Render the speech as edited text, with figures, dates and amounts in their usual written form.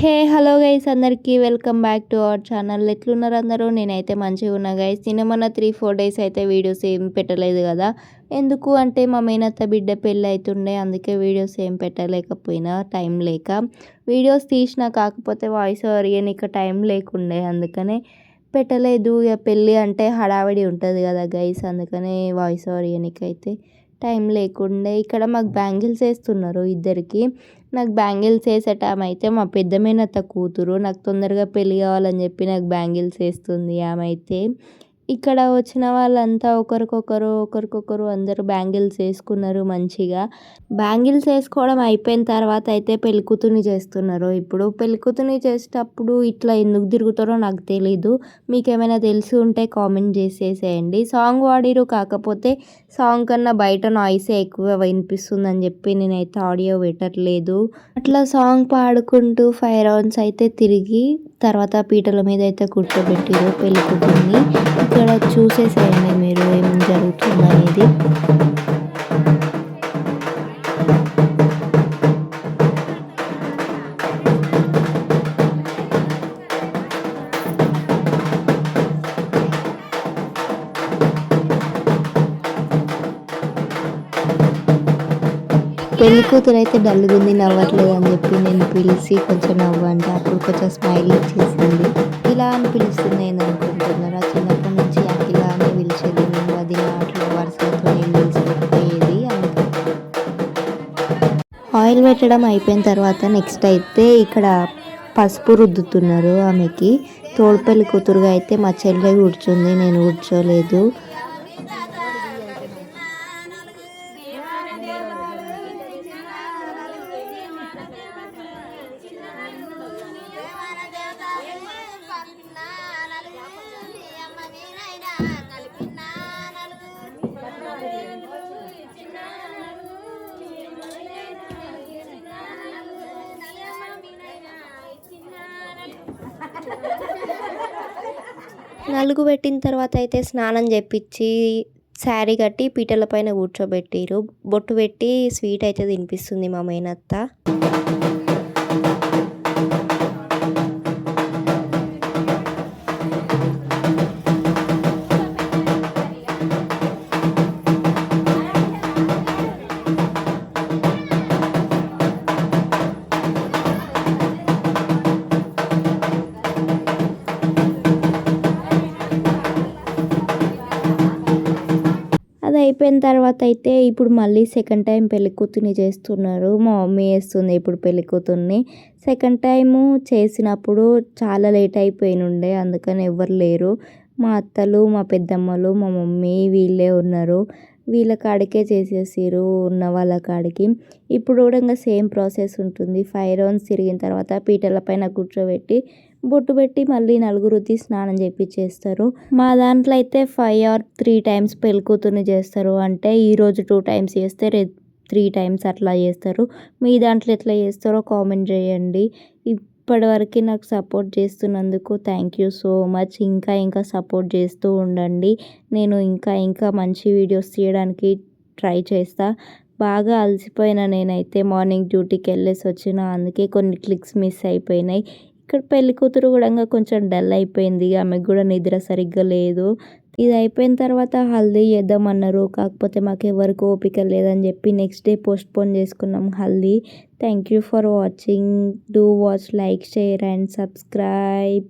Hey hello guys అందరికీ welcome back to our channel. ఎట్లున్నారు అందరూ? నేనైతే మంచిగా ఉన్నా గైస్. నిన్న మొన్న 3-4 డేస్ అయితే వీడియోస్ ఏం పెట్టలేదు కదా. ఎందుకు అంటే మా మేనత్త బిడ్డ పెళ్ళి అవుతుండే, అందుకే వీడియోస్ ఏం పెట్టలేకపోయినా టైం లేక. వీడియోస్ తీసిన కాకపోతే వాయిస్ ఓవర్ ఇక టైం లేకుండే, అందుకనే పెట్టలేదు. ఇక పెళ్ళి అంటే హడావిడి ఉంటుంది కదా గైస్, అందుకనే వాయిస్ ఓవర్ ఇయనికైతే టైం లేకుండే. ఇక్కడ మాకు బ్యాంగిల్స్ వేస్తున్నారు ఇద్దరికి. నాకు బ్యాంగిల్స్ వేసే టైం అయితే మా పెద్ద మేనత్త కూతురు నాకు తొందరగా పెళ్ళి కావాలని చెప్పి నాకు బ్యాంగిల్స్ వేస్తుంది ఆమె అయితే. ఇక్కడ వచ్చిన వాళ్ళంతా ఒకరికొకరు అందరూ బ్యాంగిల్స్ వేసుకున్నారు మంచిగా. బ్యాంగిల్స్ వేసుకోవడం అయిపోయిన తర్వాత అయితే పెళ్ళికూతుర్ని చేస్తున్నారు. ఇప్పుడు పెళ్ళికూతుర్ని చేసేటప్పుడు ఇట్లా ఎందుకు తిరుగుతారో నాకు తెలీదు. మీకు ఏమైనా తెలిసి ఉంటే కామెంట్ చేసేసేయండి. సాంగ్ పాడిరు, కాకపోతే సాంగ్ కన్నా బయట నాయిసే ఎక్కువ వినిపిస్తుందని చెప్పి నేనైతే ఆడియో పెట్టట్లేదు. అట్లా సాంగ్ పాడుకుంటూ 5 రౌండ్స్ అయితే తిరిగి తర్వాత పీటల మీద అయితే కూర్చోబెట్టారు పెళ్ళికూతుర్ని. ఇక్కడ చూసేసేయండి మీరు ఏం జరుగుతుంది అనేది. పెళ్లి కూతురు అయితే డల్లుగుంది, నవ్వట్లేదు అని చెప్పి నేను పిలిచి కొంచెం నవ్వంటే అప్పుడు కొంచెం స్మైల్ ఇచ్చేసింది. ఇలా అని పిలుస్తుంది ఏందనుకుంటున్నారా? చిన్నప్పటి నుంచి ఇలా అని పిలిచేది నేను, అది అట్లా వరుసలతో నేను పిలిచిపోయేది. ఆయిల్ పెట్టడం అయిపోయిన తర్వాత నెక్స్ట్ అయితే ఇక్కడ పసుపు రుద్దుతున్నారు ఆమెకి. తోడు పెళ్లి కూతురుగా అయితే మా చెల్లె కూర్చుంది, నేను కూర్చోలేదు. నలుగు పెట్టిన తర్వాత అయితే స్నానం చేపించి శారీ కట్టి పీటల పైన కూర్చోబెట్టిరు. బొట్టు పెట్టి స్వీట్ అయితే తినిపిస్తుంది మా మేనత్త. అది అయిపోయిన తర్వాత అయితే ఇప్పుడు మళ్ళీ సెకండ్ టైం పెళ్లి కూతుర్ని చేస్తున్నారు. మా మమ్మీ చేస్తుంది ఇప్పుడు పెళ్లి కూతుర్ని. సెకండ్ టైము చేసినప్పుడు చాలా లేట్ అయిపోయినుండే, అందుకని ఎవరు లేరు. మా అత్తలు, మా పెద్దమ్మలు, మా మమ్మీ వీళ్ళే ఉన్నారు. వీళ్ళ కాడికే చేసేసారు ఉన్న వాళ్ళ కాడికి. ఇప్పుడు కూడా ఇంకా సేమ్ ప్రాసెస్ ఉంటుంది. 5 రౌండ్స్ తిరిగిన తర్వాత పీటల పైన కూర్చోబెట్టి బొట్టు పెట్టి మళ్ళీ నలుగురుతి స్నానం చేస్తారు. మా దాంట్లో అయితే 5 or 3 టైమ్స్ పెళ్లి కూతుర్ని చేస్తారు. అంటే ఈరోజు 2 టైమ్స్ చేస్తే రేపు 3 టైమ్స్ అట్లా చేస్తారు. మీ దాంట్లో ఎట్లా చేస్తారో కామెంట్ చేయండి. ఇప్పటివరకు నాకు సపోర్ట్ చేస్తున్నందుకు థ్యాంక్ యూ సో మచ్. ఇంకా సపోర్ట్ చేస్తూ ఉండండి. నేను ఇంకా మంచి వీడియోస్ తీయడానికి ట్రై చేస్తా. బాగా అలసిపోయినా నేనైతే. మార్నింగ్ డ్యూటీకి వెళ్ళేసి వచ్చిన, అందుకే కొన్ని క్లిక్స్ మిస్ అయిపోయినాయి. ఇక్కడ పెళ్లి కూతురు కూడా కొంచెం డల్ అయిపోయింది, ఆమెకు కూడా నిద్ర సరిగ్గా లేదు. ఇది అయిపోయిన తర్వాత హల్దీ చేద్దామన్నారు, కాకపోతే మాకు ఎవరికి ఓపిక లేదని చెప్పి నెక్స్ట్ డే పోస్ట్పోన్ చేసుకున్నాం haldi. Thank you for watching. Do watch, like, share and subscribe.